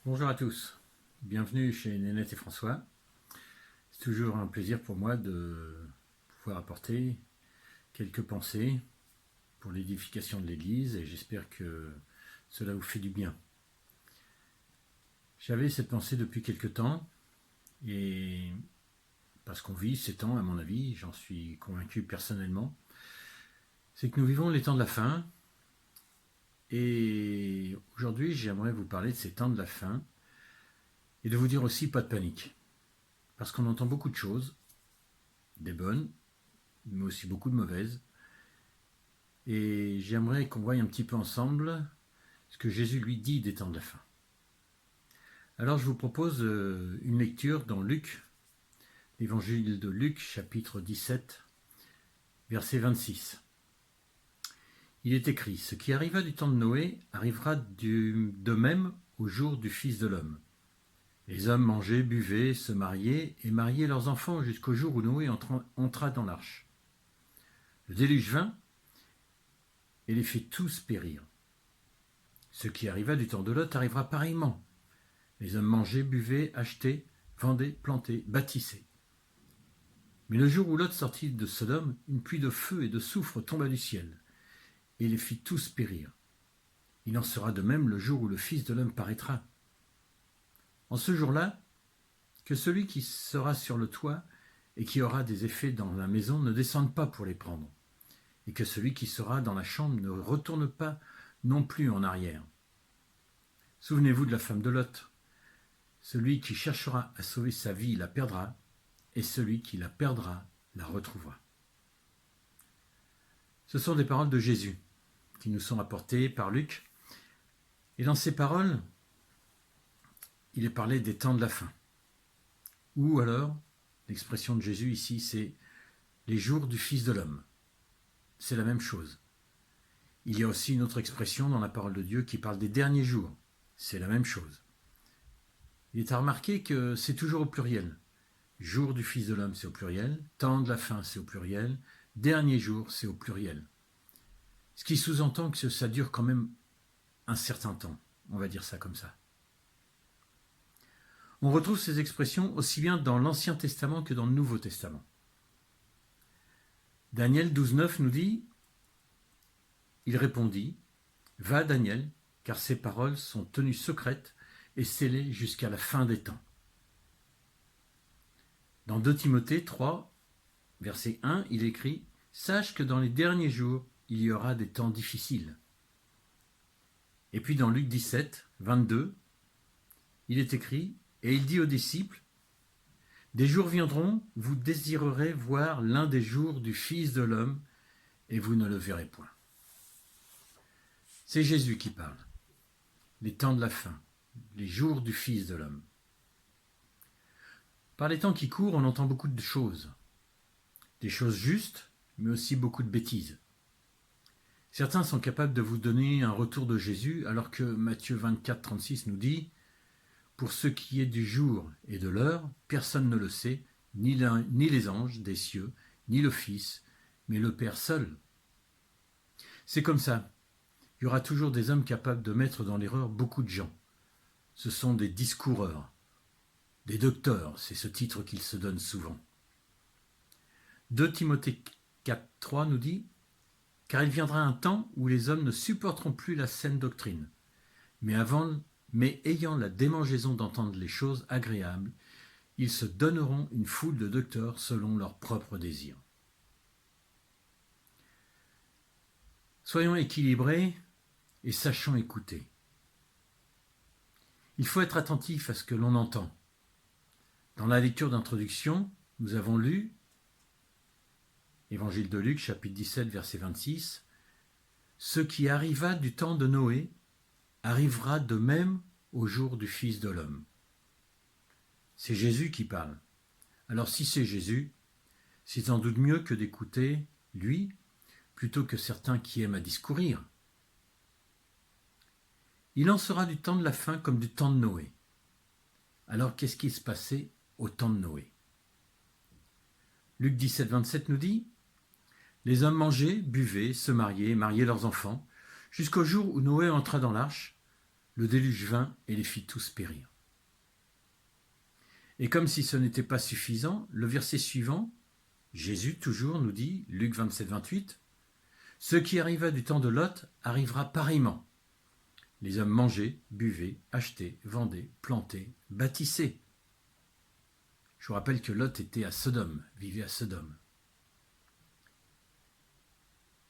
Bonjour à tous, bienvenue chez Nénette et François. C'est toujours un plaisir pour moi de pouvoir apporter quelques pensées pour l'édification de l'Église et j'espère que cela vous fait du bien. J'avais cette pensée depuis quelque temps et parce qu'on vit ces temps, à mon avis, j'en suis convaincu personnellement, c'est que nous vivons les temps de la fin et aujourd'hui j'aimerais vous parler de ces temps de la fin et de vous dire aussi pas de panique. Parce qu'on entend beaucoup de choses, des bonnes, mais aussi beaucoup de mauvaises. Et j'aimerais qu'on voie un petit peu ensemble ce que Jésus lui dit des temps de la fin. Alors je vous propose une lecture dans Luc, l'évangile de Luc, chapitre 17, verset 26. Il est écrit, ce qui arriva du temps de Noé arrivera de même au jour du Fils de l'homme. Les hommes mangeaient, buvaient, se mariaient et mariaient leurs enfants jusqu'au jour où Noé entra dans l'arche. Le déluge vint et les fit tous périr. Ce qui arriva du temps de Lot arrivera pareillement. Les hommes mangeaient, buvaient, achetaient, vendaient, plantaient, bâtissaient. Mais le jour où Lot sortit de Sodome, une pluie de feu et de soufre tomba du ciel, et les fit tous périr. Il en sera de même le jour où le Fils de l'homme paraîtra. En ce jour-là, que celui qui sera sur le toit et qui aura des effets dans la maison ne descende pas pour les prendre, et que celui qui sera dans la chambre ne retourne pas non plus en arrière. Souvenez-vous de la femme de Lot. Celui qui cherchera à sauver sa vie la perdra, et celui qui la perdra la retrouvera. Ce sont des paroles de Jésus qui nous sont apportées par Luc. Et dans ces paroles, il est parlé des temps de la fin. Ou alors, l'expression de Jésus ici, c'est les jours du Fils de l'homme. C'est la même chose. Il y a aussi une autre expression dans la parole de Dieu qui parle des derniers jours. C'est la même chose. Il est à remarquer que c'est toujours au pluriel. Jour du Fils de l'homme, c'est au pluriel. Temps de la fin, c'est au pluriel. Dernier jour, c'est au pluriel. Ce qui sous-entend que ça dure quand même un certain temps. On va dire ça comme ça. On retrouve ces expressions aussi bien dans l'Ancien Testament que dans le Nouveau Testament. Daniel 12,9 nous dit « Il répondit « Va Daniel, car ces paroles sont tenues secrètes et scellées jusqu'à la fin des temps. » Dans 2 Timothée 3, verset 1, il écrit « Sache que dans les derniers jours, il y aura des temps difficiles. » Et puis dans Luc 17, 22, il est écrit « Et il dit aux disciples, des jours viendront, vous désirerez voir l'un des jours du Fils de l'homme, et vous ne le verrez point. » C'est Jésus qui parle. Les temps de la fin, les jours du Fils de l'homme. Par les temps qui courent, on entend beaucoup de choses. Des choses justes, mais aussi beaucoup de bêtises. Certains sont capables de vous donner un retour de Jésus, alors que Matthieu 24, 36 nous dit « Pour ce qui est du jour et de l'heure, personne ne le sait, ni les anges des cieux, ni le Fils, mais le Père seul. » C'est comme ça. Il y aura toujours des hommes capables de mettre dans l'erreur beaucoup de gens. Ce sont des discoureurs, des docteurs, c'est ce titre qu'ils se donnent souvent. 2 Timothée 4, 3 nous dit « Car il viendra un temps où les hommes ne supporteront plus la saine doctrine, mais ayant la démangeaison d'entendre les choses agréables, ils se donneront une foule de docteurs selon leurs propres désirs. » Soyons équilibrés et sachons écouter. Il faut être attentif à ce que l'on entend. Dans la lecture d'introduction, nous avons lu Évangile de Luc, chapitre 17, verset 26, « Ce qui arriva du temps de Noé arrivera de même au jour du Fils de l'homme. » C'est Jésus qui parle. Alors si c'est Jésus, c'est sans doute mieux que d'écouter lui, plutôt que certains qui aiment à discourir. Il en sera du temps de la fin comme du temps de Noé. Alors qu'est-ce qui se passait au temps de Noé? Luc 17, 27 nous dit « Les hommes mangeaient, buvaient, se mariaient, mariaient leurs enfants, jusqu'au jour où Noé entra dans l'arche. le déluge vint et les fit tous périr. Et comme si ce n'était pas suffisant, le verset suivant, Jésus toujours nous dit, Luc 27, 28, « Ce qui arriva du temps de Lot arrivera pareillement. Les hommes mangeaient, buvaient, achetaient, vendaient, plantaient, bâtissaient. » Je vous rappelle que Lot était à Sodome, vivait à Sodome.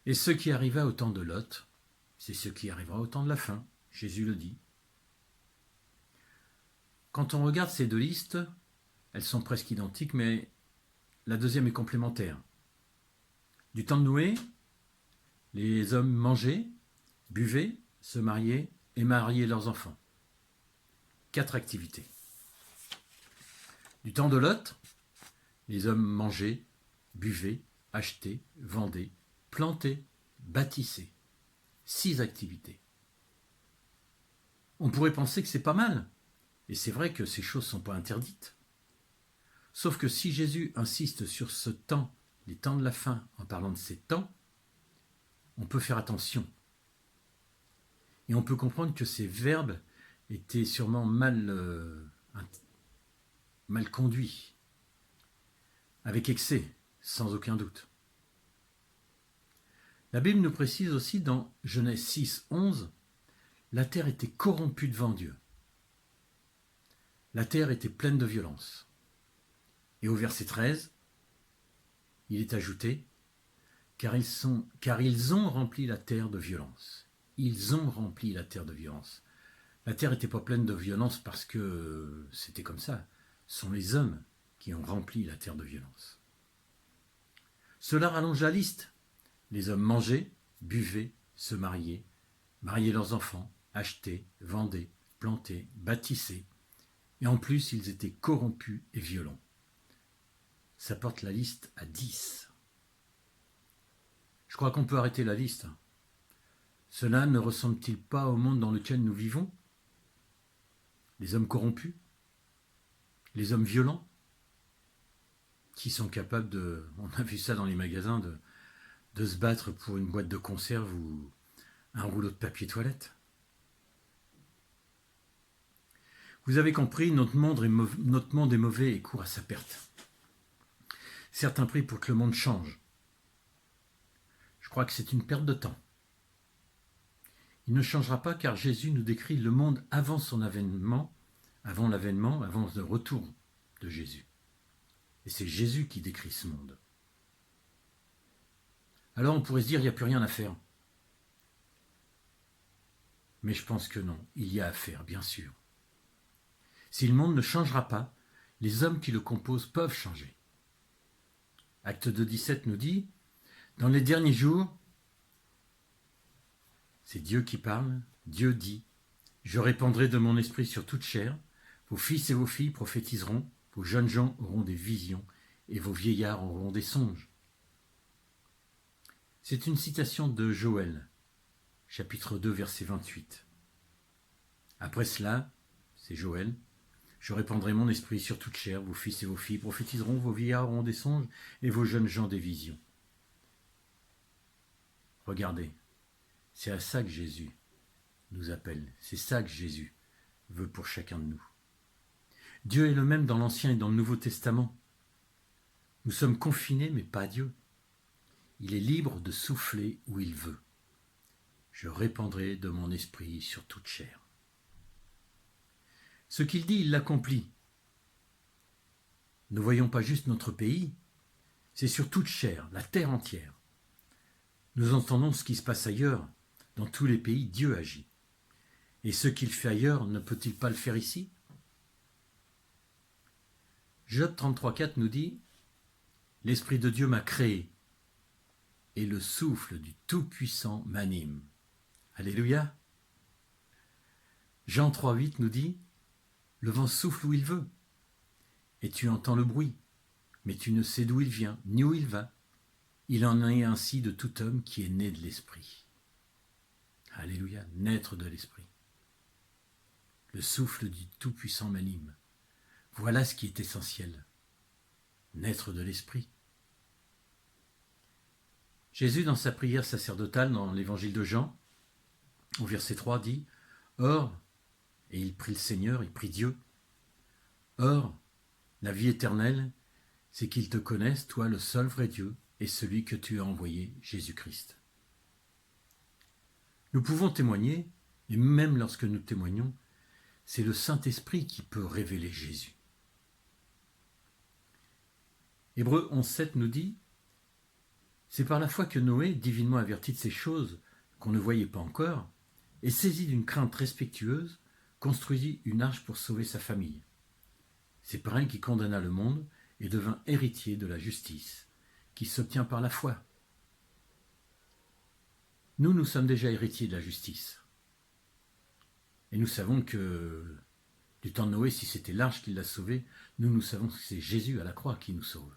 Et ce qui arriva au temps de Lot, c'est ce qui arrivera au temps de la fin, Jésus le dit. Quand on regarde ces deux listes, elles sont presque identiques, mais la deuxième est complémentaire. Du temps de Noé, les hommes mangeaient, buvaient, se mariaient et mariaient leurs enfants. 4 activités. Du temps de Lot, les hommes mangeaient, buvaient, achetaient, vendaient, plantaient, bâtissaient. 6 activités. On pourrait penser que c'est pas mal, et c'est vrai que ces choses ne sont pas interdites. Sauf que si Jésus insiste sur ce temps, les temps de la fin, en parlant de ces temps, on peut faire attention. Et on peut comprendre que ces verbes étaient sûrement mal conduits, avec excès, sans aucun doute. La Bible nous précise aussi dans Genèse 6, 11, la terre était corrompue devant Dieu. La terre était pleine de violence. Et au verset 13, il est ajouté, car ils ont rempli la terre de violence. Ils ont rempli la terre de violence. La terre n'était pas pleine de violence parce que c'était comme ça. Ce sont les hommes qui ont rempli la terre de violence. Cela rallonge la liste. Les hommes mangeaient, buvaient, se mariaient leurs enfants, achetaient, vendaient, plantaient, bâtissaient. Et en plus, ils étaient corrompus et violents. Ça porte la liste à 10. Je crois qu'on peut arrêter la liste. Cela ne ressemble-t-il pas au monde dans lequel nous vivons? Les hommes corrompus? Les hommes violents? Qui sont capables de, on a vu ça dans les magasins, de se battre pour une boîte de conserve ou un rouleau de papier toilette? Vous avez compris, notre monde est mauvais et court à sa perte. Certains prient pour que le monde change. Je crois que c'est une perte de temps. Il ne changera pas car Jésus nous décrit le monde avant son avènement, avant le retour de Jésus. Et c'est Jésus qui décrit ce monde. Alors on pourrait se dire, il n'y a plus rien à faire. Mais je pense que non, il y a à faire, bien sûr. Si le monde ne changera pas, les hommes qui le composent peuvent changer. Acte 2,17 nous dit, dans les derniers jours, c'est Dieu qui parle, Dieu dit, je répandrai de mon esprit sur toute chair, vos fils et vos filles prophétiseront, vos jeunes gens auront des visions, et vos vieillards auront des songes. C'est une citation de Joël, chapitre 2, verset 28. Après cela, c'est Joël, je répandrai mon esprit sur toute chair, vos fils et vos filles prophétiseront, vos vieillards auront des songes, et vos jeunes gens des visions. Regardez, c'est à ça que Jésus nous appelle, c'est ça que Jésus veut pour chacun de nous. Dieu est le même dans l'Ancien et dans le Nouveau Testament. Nous sommes confinés, mais pas Dieu. Il est libre de souffler où il veut. Je répandrai de mon esprit sur toute chair. Ce qu'il dit, il l'accomplit. Ne voyons pas juste notre pays, c'est sur toute chair, la terre entière. Nous entendons ce qui se passe ailleurs. Dans tous les pays, Dieu agit. Et ce qu'il fait ailleurs, ne peut-il pas le faire ici? Job 33,4 nous dit « L'Esprit de Dieu m'a créé, et le souffle du Tout-Puissant m'anime. » Alléluia. Jean 3,8 nous dit « Le vent souffle où il veut, et tu entends le bruit, mais tu ne sais d'où il vient, ni où il va. Il en est ainsi de tout homme qui est né de l'Esprit. » Alléluia, naître de l'Esprit. Le souffle du Tout-Puissant m'anime. Voilà ce qui est essentiel. Naître de l'Esprit. Jésus, dans sa prière sacerdotale dans l'évangile de Jean, au verset 3, dit « Or, et il prie le Seigneur, il prie Dieu. Or, la vie éternelle, c'est qu'ils te connaissent, toi le seul vrai Dieu, et celui que tu as envoyé, Jésus-Christ. Nous pouvons témoigner, et même lorsque nous témoignons, c'est le Saint-Esprit qui peut révéler Jésus. Hébreux 11.7 nous dit « C'est par la foi que Noé, divinement averti de ces choses qu'on ne voyait pas encore, et saisi d'une crainte respectueuse, construisit une arche pour sauver sa famille. C'est par elle qu'il condamna le monde et devint héritier de la justice, qui s'obtient par la foi. » Nous sommes déjà héritiers de la justice. Et nous savons que du temps de Noé, si c'était l'arche qui l'a sauvé, nous savons que c'est Jésus à la croix qui nous sauve.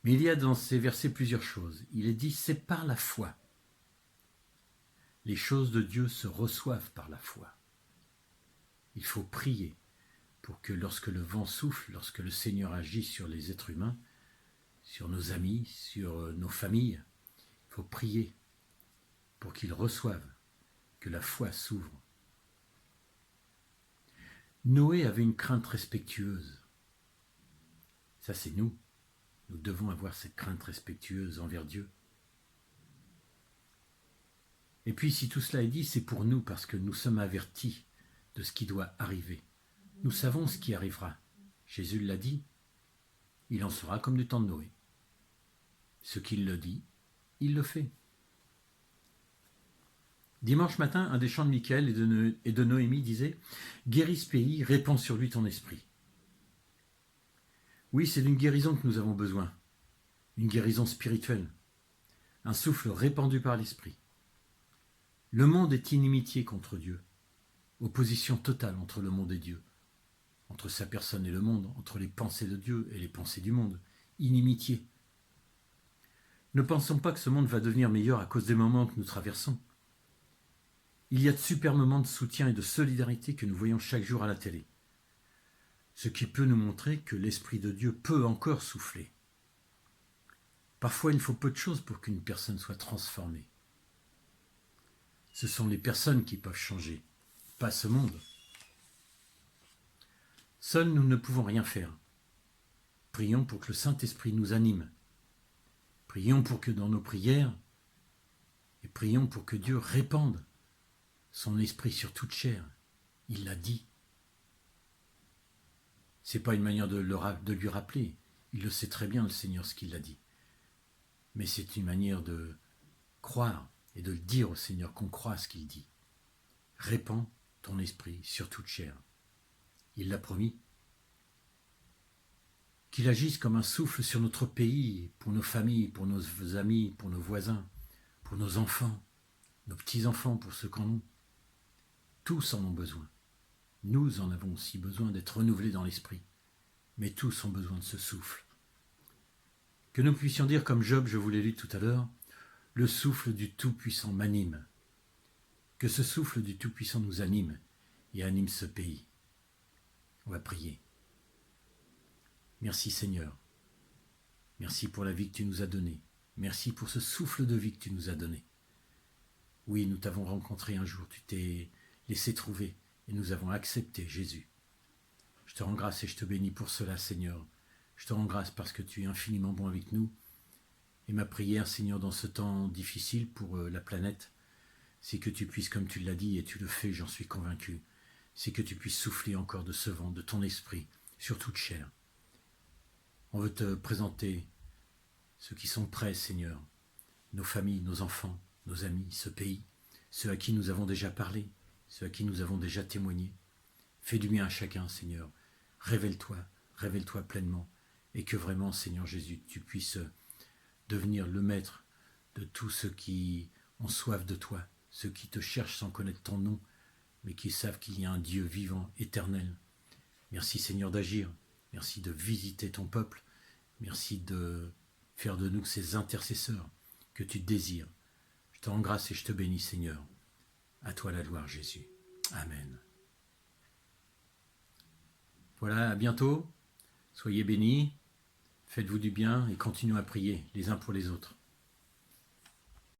Mais il y a dans ces versets plusieurs choses. Il est dit, c'est par la foi. Les choses de Dieu se reçoivent par la foi. Il faut prier pour que lorsque le vent souffle, lorsque le Seigneur agit sur les êtres humains, sur nos amis, sur nos familles, il faut prier pour qu'ils reçoivent, que la foi s'ouvre. Noé avait une crainte respectueuse. Ça, c'est nous. Nous devons avoir cette crainte respectueuse envers Dieu. Et puis, si tout cela est dit, c'est pour nous, parce que nous sommes avertis de ce qui doit arriver. Nous savons ce qui arrivera. Jésus l'a dit, il en sera comme du temps de Noé. Ce qu'il le dit, il le fait. Dimanche matin, un des chants de Michaël et de Noémie disait « Guéris ce pays, répands sur lui ton esprit ». Oui, c'est d'une guérison que nous avons besoin, une guérison spirituelle, un souffle répandu par l'esprit. Le monde est inimitié contre Dieu, opposition totale entre le monde et Dieu, entre sa personne et le monde, entre les pensées de Dieu et les pensées du monde, inimitié. Ne pensons pas que ce monde va devenir meilleur à cause des moments que nous traversons. Il y a de super moments de soutien et de solidarité que nous voyons chaque jour à la télé, ce qui peut nous montrer que l'Esprit de Dieu peut encore souffler. Parfois, il faut peu de choses pour qu'une personne soit transformée. Ce sont les personnes qui peuvent changer, pas ce monde. Seuls, nous ne pouvons rien faire. Prions pour que le Saint-Esprit nous anime. Prions pour que dans nos prières, et prions pour que Dieu répande son esprit sur toute chair. Il l'a dit. Ce n'est pas une manière de lui rappeler. Il le sait très bien, le Seigneur, ce qu'il a dit. Mais c'est une manière de croire et de le dire au Seigneur qu'on croit à ce qu'il dit. Répands ton esprit sur toute chair. Il l'a promis. Qu'il agisse comme un souffle sur notre pays, pour nos familles, pour nos amis, pour nos voisins, pour nos enfants, nos petits-enfants, pour ceux qu'en ont. Tous en ont besoin. Nous en avons aussi besoin d'être renouvelés dans l'esprit. Mais tous ont besoin de ce souffle. Que nous puissions dire comme Job, je vous l'ai lu tout à l'heure, le souffle du Tout-Puissant m'anime. Que ce souffle du Tout-Puissant nous anime et anime ce pays. On va prier. Merci Seigneur. Merci pour la vie que tu nous as donnée. Merci pour ce souffle de vie que tu nous as donné. Oui, nous t'avons rencontré un jour, tu t'es laissé trouver et nous avons accepté Jésus. Je te rends grâce et je te bénis pour cela, Seigneur. Je te rends grâce parce que tu es infiniment bon avec nous. Et ma prière, Seigneur, dans ce temps difficile pour la planète, c'est que tu puisses, comme tu l'as dit, et tu le fais, j'en suis convaincu, c'est que tu puisses souffler encore de ce vent, de ton esprit, sur toute chair. On veut te présenter ceux qui sont prêts, Seigneur, nos familles, nos enfants, nos amis, ce pays, ceux à qui nous avons déjà parlé, ceux à qui nous avons déjà témoigné. Fais du bien à chacun, Seigneur. Révèle-toi pleinement, et que vraiment, Seigneur Jésus, tu puisses devenir le maître de tous ceux qui ont soif de toi, ceux qui te cherchent sans connaître ton nom, mais qui savent qu'il y a un Dieu vivant, éternel. Merci, Seigneur, d'agir. Merci de visiter ton peuple. Merci de faire de nous ces intercesseurs que tu désires. Je te rends grâce et je te bénis, Seigneur. À toi la gloire, Jésus. Amen. Voilà, à bientôt. Soyez bénis. Faites-vous du bien et continuez à prier les uns pour les autres.